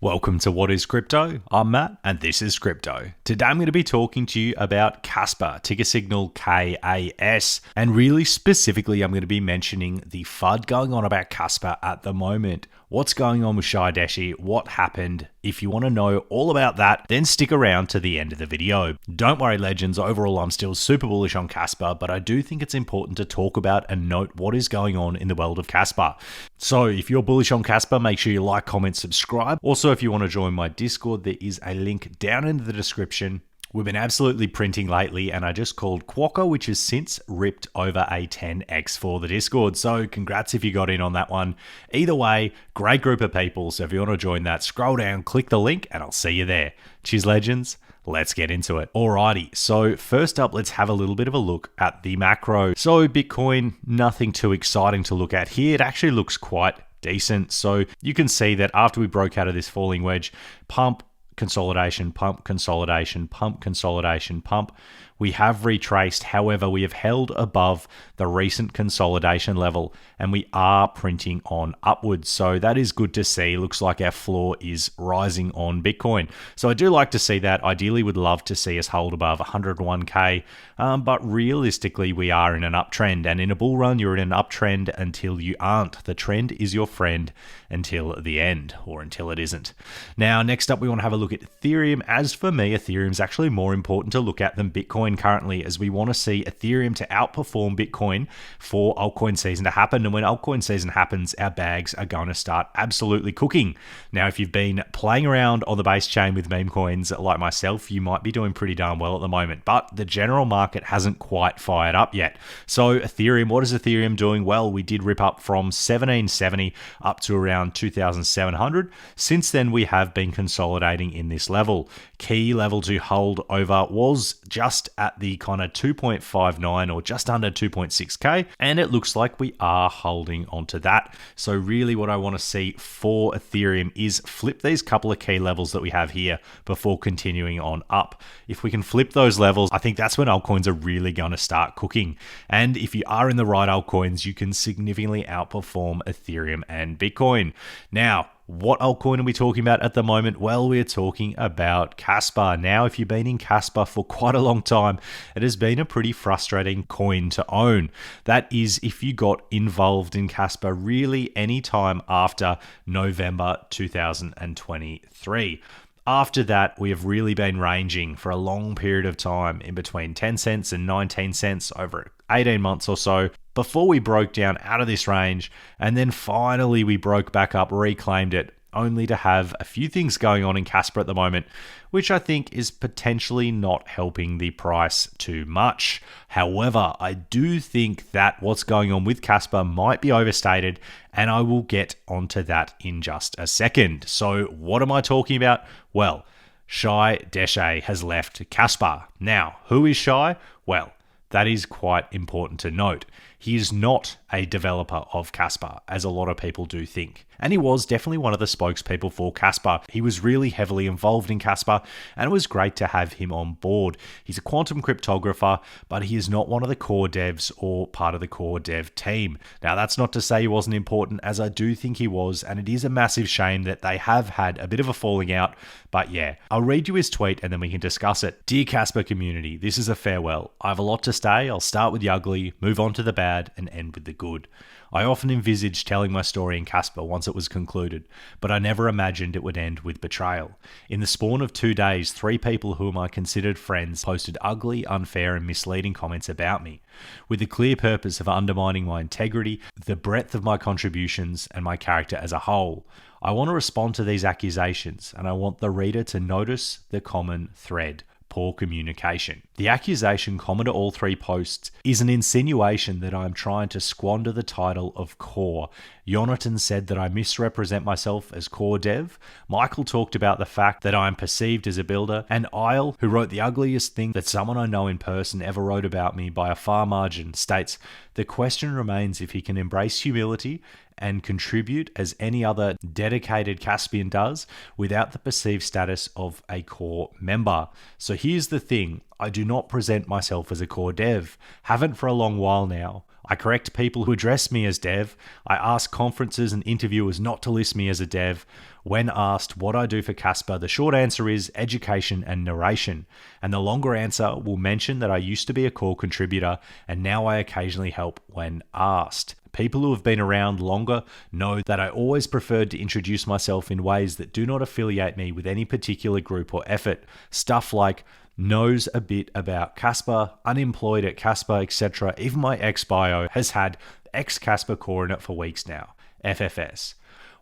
Welcome to What is Crypto? I'm Matt, and this is Crypto. Today I'm going to be talking to you about Kaspa, ticker signal KAS, and really specifically I'm going to be mentioning the FUD going on about Kaspa at the moment. What's going on with Shai Desha? What happened? If you want to know all about that, then stick around to the end of the video. Don't worry, legends, overall I'm still super bullish on Kaspa, but I do think it's important to talk about and note what is going on in the world of Kaspa. So if you're bullish on Kaspa, make sure you like, comment, subscribe. Also, if you want to join my Discord, there is a link down in the description. We've been absolutely printing lately, and I just called Quokka, which has since ripped over a 10x for the Discord. So congrats if you got in on that one. Either way, great group of people. So if you want to join that, scroll down, click the link, and I'll see you there. Cheers, legends. Let's get into it. Alrighty, so first up, let's have a little bit of a look at the macro. So Bitcoin, nothing too exciting to look at here. It actually looks quite decent. So you can see that after we broke out of this falling wedge, pump, consolidation, pump, consolidation, pump, consolidation, pump. We have retraced, however, we have held above the recent consolidation level and we are printing on upwards. So that is good to see. Looks like our floor is rising on Bitcoin. So I do like to see that. Ideally would love to see us hold above 101k, but realistically we are in an uptrend, and in a bull run you're in an uptrend until you aren't. The trend is your friend until the end, or until it isn't. Now, next up we want to have a look at Ethereum. As for me, Ethereum is actually more important to look at than Bitcoin currently, as we want to see Ethereum to outperform Bitcoin for altcoin season to happen. And when altcoin season happens, our bags are going to start absolutely cooking. Now, if you've been playing around on the base chain with meme coins like myself, you might be doing pretty darn well at the moment, but the general market hasn't quite fired up yet. So Ethereum, what is Ethereum doing? Well, we did rip up from 1770 up to around 2700. Since then, we have been consolidating in this level. Key level to hold over was just at the kind of 2.59 or just under 2.6k, and it looks like we are holding onto that. So really what I want to see for Ethereum is flip these couple of key levels that we have here before continuing on up. If we can flip those levels, I think that's when altcoins are really going to start cooking. And if you are in the right altcoins, you can significantly outperform Ethereum and Bitcoin. Now, what altcoin are we talking about at the moment? Well, we're talking about Kaspa. Now, if you've been in Kaspa for quite a long time, it has been a pretty frustrating coin to own. That is, if you got involved in Kaspa really any time after November 2023. After that, we have really been ranging for a long period of time in between 10 cents and 19 cents over 18 months or so before we broke down out of this range, and then finally we broke back up, reclaimed it, only to have a few things going on in Kaspa at the moment, which I think is potentially not helping the price too much. However, I do think that what's going on with Kaspa might be overstated, and I will get onto that in just a second. So what am I talking about? Well, Shai Desha has left Kaspa. Now, who is Shai? Well, that is quite important to note. He is not a developer of Kaspa, as a lot of people do think. And he was definitely one of the spokespeople for Kaspa. He was really heavily involved in Kaspa, and it was great to have him on board. He's a quantum cryptographer, but he is not one of the core devs or part of the core dev team. Now, that's not to say he wasn't important, as I do think he was, and it is a massive shame that they have had a bit of a falling out. But yeah, I'll read you his tweet and then we can discuss it. Dear Kaspa community, this is a farewell. I have a lot to say. I'll start with the ugly, move on to the bad, and end with the good. I often envisaged telling my story in Kaspa once it was concluded, but I never imagined it would end with betrayal. In the spawn of 2 days, 3 people whom I considered friends posted ugly, unfair, and misleading comments about me, with the clear purpose of undermining my integrity, the breadth of my contributions, and my character as a whole. I want to respond to these accusations, and I want the reader to notice the common thread: poor communication. The accusation common to all 3 posts is an insinuation that I am trying to squander the title of core. Jonathan said that I misrepresent myself as core dev. Michael talked about the fact that I am perceived as a builder. And Isle, who wrote the ugliest thing that someone I know in person ever wrote about me by a far margin, states, the question remains if he can embrace humility and contribute as any other dedicated Caspian does without the perceived status of a core member. So here's the thing, I do not present myself as a core dev, haven't for a long while now. I correct people who address me as dev. I ask conferences and interviewers not to list me as a dev. When asked what I do for Kaspa, the short answer is education and narration. And the longer answer will mention that I used to be a core contributor and now I occasionally help when asked. People who have been around longer know that I always preferred to introduce myself in ways that do not affiliate me with any particular group or effort. Stuff like knows a bit about Kaspa, unemployed at Kaspa, etc. Even my ex-bio has had ex-Kaspa core in it for weeks now. FFS.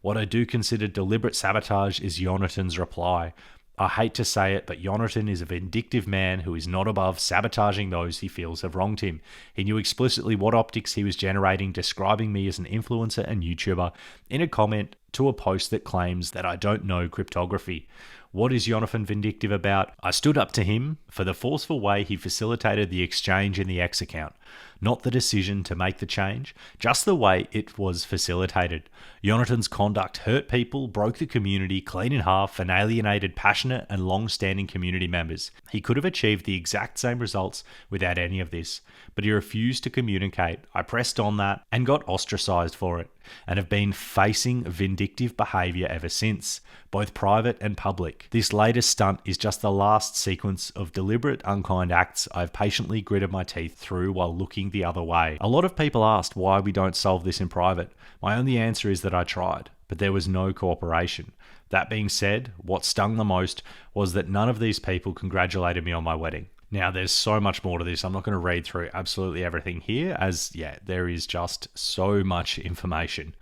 What I do consider deliberate sabotage is Jonathan's reply. I hate to say it, but Jonathan is a vindictive man who is not above sabotaging those he feels have wronged him. He knew explicitly what optics he was generating, describing me as an influencer and YouTuber in a comment to a post that claims that I don't know cryptography. What is Jonathan vindictive about? I stood up to him for the forceful way he facilitated the exchange in the X account. Not the decision to make the change, just the way it was facilitated. Jonathan's conduct hurt people, broke the community clean in half, and alienated passionate and long-standing community members. He could have achieved the exact same results without any of this, but he refused to communicate. I pressed on that and got ostracized for it, and have been facing vindictive behavior ever since, both private and public. This latest stunt is just the last sequence of deliberate, unkind acts I've patiently gritted my teeth through while looking the other way. A lot of people asked why we don't solve this in private. My only answer is that I tried, but there was no cooperation. That being said, what stung the most was that none of these people congratulated me on my wedding. Now, there's so much more to this. I'm not going to read through absolutely everything here, as, there is just so much information.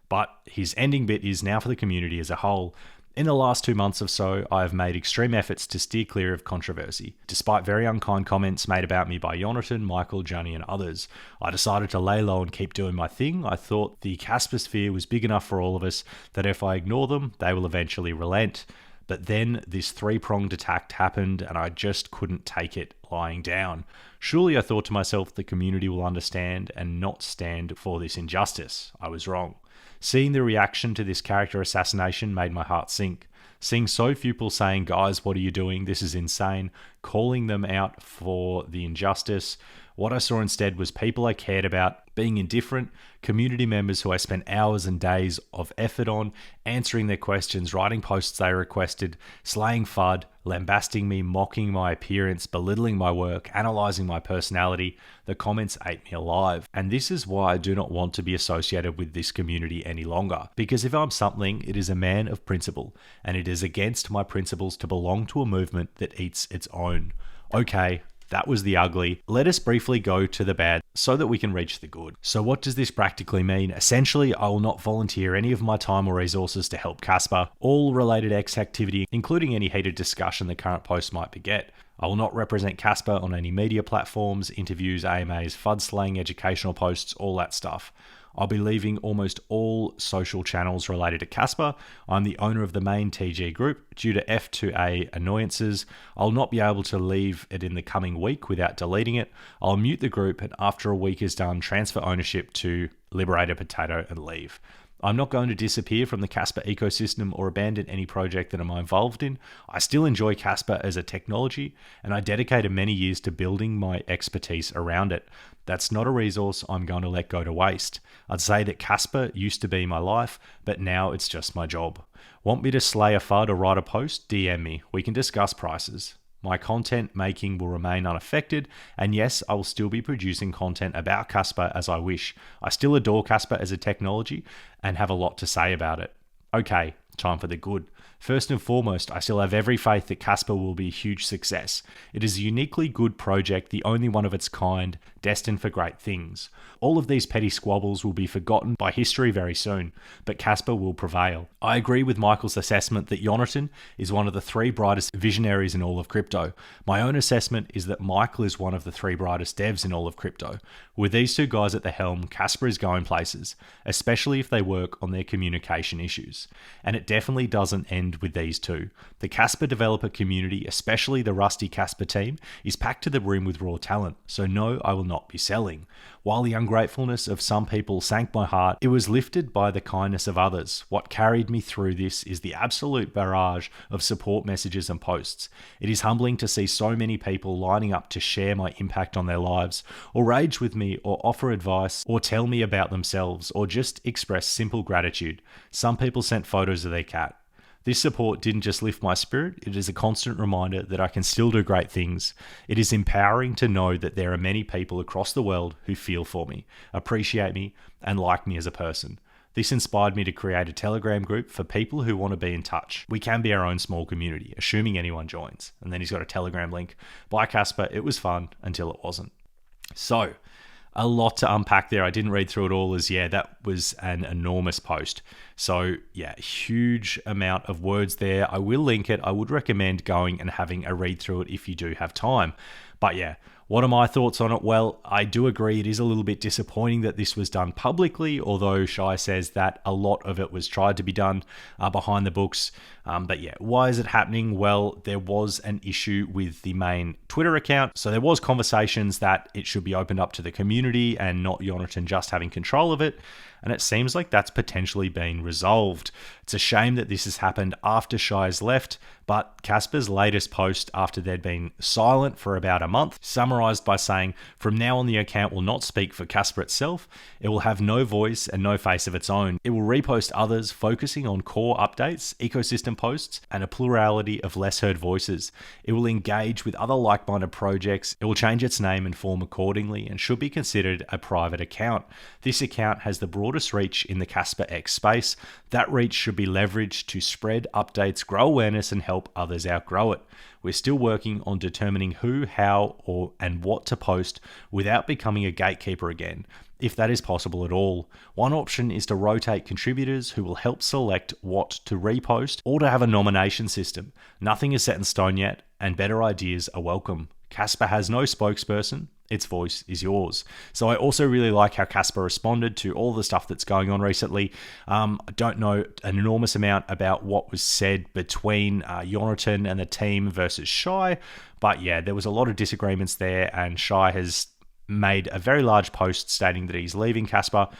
But his ending bit is now for the community as a whole. In the last 2 months or so, I have made extreme efforts to steer clear of controversy. Despite very unkind comments made about me by Jonathan, Michael, Johnny, and others, I decided to lay low and keep doing my thing. I thought the Kaspa sphere was big enough for all of us that if I ignore them, they will eventually relent. But then this three-pronged attack happened and I just couldn't take it lying down. Surely, I thought to myself, the community will understand and not stand for this injustice. I was wrong. Seeing the reaction to this character assassination made my heart sink. Seeing so few people saying, guys, what are you doing? This is insane. Calling them out for the injustice. What I saw instead was people I cared about being indifferent, community members who I spent hours and days of effort on, answering their questions, writing posts they requested, slaying FUD, lambasting me, mocking my appearance, belittling my work, analysing my personality. The comments ate me alive. And this is why I do not want to be associated with this community any longer. Because if I'm something, it is a man of principle, and it is against my principles to belong to a movement that eats its own. Okay, that was the ugly. Let us briefly go to the bad so that we can reach the good. So what does this practically mean? Essentially, I will not volunteer any of my time or resources to help Kaspa. All related X activity, including any heated discussion the current post might beget. I will not represent Kaspa on any media platforms, interviews, AMAs, FUD slaying, educational posts, all that stuff. I'll be leaving almost all social channels related to Kaspa. I'm the owner of the main TG group. Due to F2A annoyances, I'll not be able to leave it in the coming week without deleting it. I'll mute the group and after a week is done, transfer ownership to Liberator Potato and leave. I'm not going to disappear from the Kaspa ecosystem or abandon any project that I'm involved in. I still enjoy Kaspa as a technology, and I dedicated many years to building my expertise around it. That's not a resource I'm going to let go to waste. I'd say that Kaspa used to be my life, but now it's just my job. Want me to slay a FUD or write a post? DM me. We can discuss prices. My content making will remain unaffected, and yes, I will still be producing content about Kaspa as I wish. I still adore Kaspa as a technology and have a lot to say about it. Okay, time for the good. First and foremost, I still have every faith that Kaspa will be a huge success. It is a uniquely good project, the only one of its kind, destined for great things. All of these petty squabbles will be forgotten by history very soon, but Kaspa will prevail. I agree with Michael's assessment that Jonathan is one of the 3 brightest visionaries in all of crypto. My own assessment is that Michael is one of the 3 brightest devs in all of crypto. With these 2 guys at the helm, Kaspa is going places, especially if they work on their communication issues. And it definitely doesn't end end with these two. The Kaspa developer community, especially the Rusty Kaspa team, is packed to the brim with raw talent, so no, I will not be selling. While the ungratefulness of some people sank my heart, it was lifted by the kindness of others. What carried me through this is the absolute barrage of support messages and posts. It is humbling to see so many people lining up to share my impact on their lives, or rage with me, or offer advice, or tell me about themselves, or just express simple gratitude. Some people sent photos of their cat. This support didn't just lift my spirit, it is a constant reminder that I can still do great things. It is empowering to know that there are many people across the world who feel for me, appreciate me, and like me as a person. This inspired me to create a Telegram group for people who want to be in touch. We can be our own small community, assuming anyone joins. And then he's got a Telegram link. By Kaspa, it was fun until it wasn't. So, a lot to unpack there. I didn't read through it all as, that was an enormous post. So, huge amount of words there. I will link it. I would recommend going and having a read through it if you do have time. But what are my thoughts on it? Well, I do agree it is a little bit disappointing that this was done publicly, although Shai says that a lot of it was tried to be done behind the books. But why is it happening? Well, there was an issue with the main Twitter account. So there was conversations that it should be opened up to the community and not Jonathan just having control of it. And it seems like that's potentially been resolved. It's a shame that this has happened after Shai's left, but Kaspa's latest post after they'd been silent for about a month summarized by saying, "From now on, the account will not speak for Kaspa itself. It will have no voice and no face of its own. It will repost others, focusing on core updates, ecosystem posts, and a plurality of less heard voices. It will engage with other like-minded projects. It will change its name and form accordingly and should be considered a private account. This account has the broadest reach in the Kaspa X space. That reach should be leveraged to spread updates, grow awareness, and help others outgrow it. We're still working on determining who, how, and what to post without becoming a gatekeeper again, if that is possible at all. One option is to rotate contributors who will help select what to repost, or to have a nomination system. Nothing is set in stone yet, and better ideas are welcome. Kaspa has no spokesperson. Its voice is yours." So I also really like how Kaspa responded to all the stuff that's going on recently. I don't know an enormous amount about what was said between Jonathan and the team versus Shai, but there was a lot of disagreements there, and Shai has made a very large post stating that he's leaving Kaspa.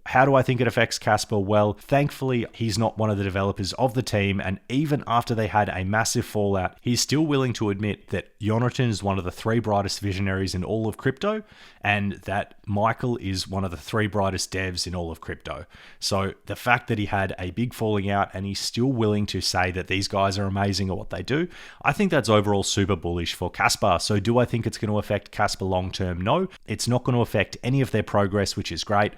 How do I think it affects Kaspa? Well, thankfully, he's not one of the developers of the team, and even after they had a massive fallout, he's still willing to admit that Jonathan is one of the three brightest visionaries in all of crypto, and that Michael is one of the three brightest devs in all of crypto. So the fact that he had a big falling out and he's still willing to say that these guys are amazing at what they do, I think that's overall super bullish for Kaspa. So do I think it's going to affect Kaspa long term? No, it's not going to affect any of their progress, which is great.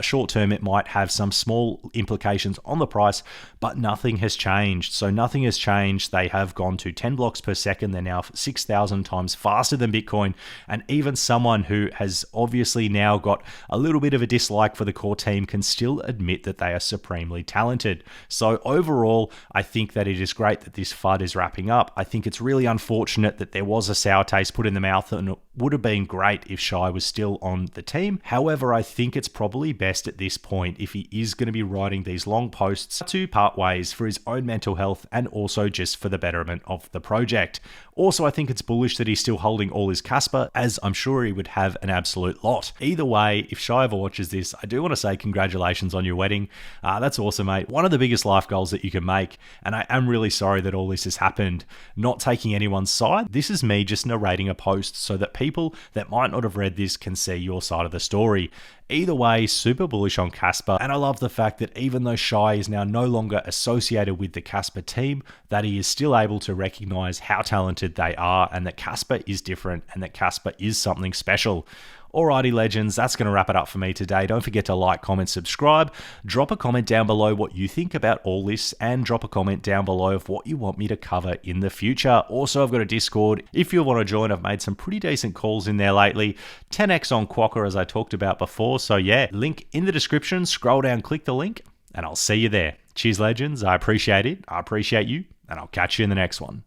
Short term, it might have some small implications on the price, but nothing has changed. So nothing has changed. They have gone to 10 blocks per second. They're now 6,000 times faster than Bitcoin. And even someone who has obviously now got a little bit of a dislike for the core team can still admit that they are supremely talented. So overall, I think that it is great that this FUD is wrapping up. I think it's really unfortunate that there was a sour taste put in the mouth, and it would have been great if Shai was still on the team. However, I think it's probably best at this point, if he is going to be writing these long posts, to part ways for his own mental health and also just for the betterment of the project. Also, I think it's bullish that he's still holding all his Kaspa, as I'm sure he would have an absolute lot. Either way, if Shai ever watches this, I do want to say congratulations on your wedding. That's awesome, mate. One of the biggest life goals that you can make, and I am really sorry that all this has happened. Not taking anyone's side. This is me just narrating a post so that people that might not have read this can see your side of the story. Either way, super bullish on Kaspa, and I love the fact that even though Shai is now no longer associated with the Kaspa team, that he is still able to recognize how talented they are, and that Kaspa is different, and that Kaspa is something special. Alrighty, legends, that's going to wrap it up for me today. Don't forget to like, comment, subscribe. Drop a comment down below what you think about all this, and drop a comment down below of what you want me to cover in the future. Also, I've got a Discord. If you want to join, I've made some pretty decent calls in there lately. 10x on Quokka, as I talked about before. So link in the description. Scroll down, click the link, and I'll see you there. Cheers, legends. I appreciate it. I appreciate you, and I'll catch you in the next one.